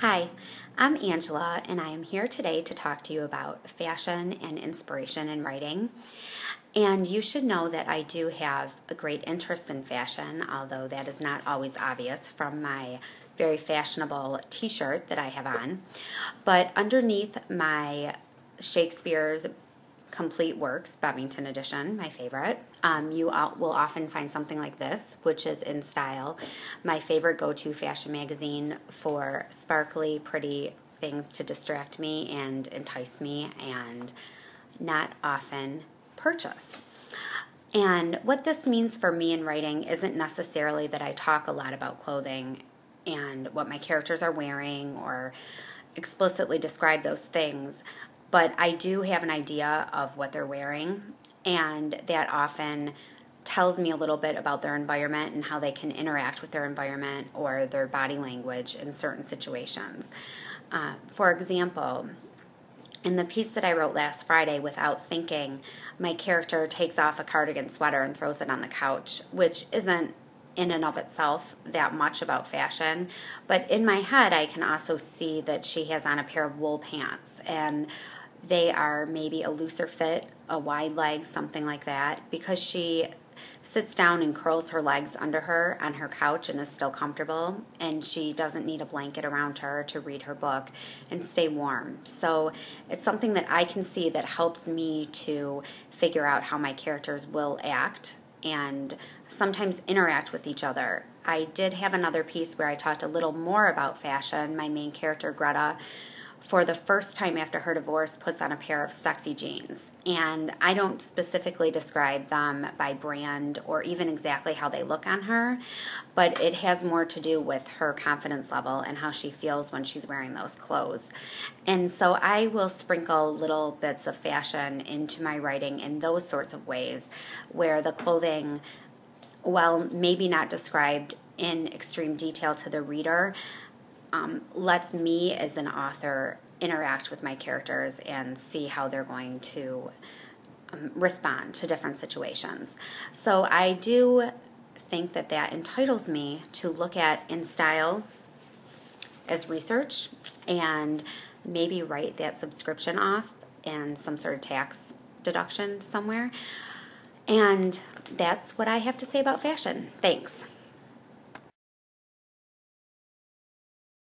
Hi, I'm Angela, and I am here today to talk to you about fashion and inspiration in writing. And you should know that I do have a great interest in fashion, although that is not always obvious from my very fashionable t shirt that I have on. But underneath my Shakespeare's complete works, Bevington edition, my favorite. Will often find something like this, which is In Style, my favorite go-to fashion magazine for sparkly, pretty things to distract me and entice me and not often purchase. And what this means for me in writing isn't necessarily that I talk a lot about clothing and what my characters are wearing or explicitly describe those things, but I do have an idea of what they're wearing, and that often tells me a little bit about their environment and how they can interact with their environment or their body language in certain situations. For example, in the piece that I wrote last Friday, Without Thinking, my character takes off a cardigan sweater and throws it on the couch, which isn't in and of itself that much about fashion, but in my head I can also see that she has on a pair of wool pants, and they are maybe a looser fit, a wide leg, something like that, because she sits down and curls her legs under her on her couch and is still comfortable, and she doesn't need a blanket around her to read her book and stay warm. So it's something that I can see that helps me to figure out how my characters will act and sometimes interact with each other. I did have another piece where I talked a little more about fashion. My main character, Greta, for the first time after her divorce, puts on a pair of sexy jeans. And I don't specifically describe them by brand or even exactly how they look on her, but it has more to do with her confidence level and how she feels when she's wearing those clothes. And so I will sprinkle little bits of fashion into my writing in those sorts of ways, where the clothing, while maybe not described in extreme detail to the reader, lets me as an author interact with my characters and see how they're going to respond to different situations. So I do think that that entitles me to look at In Style as research and maybe write that subscription off and some sort of tax deduction somewhere. And that's what I have to say about fashion. Thanks.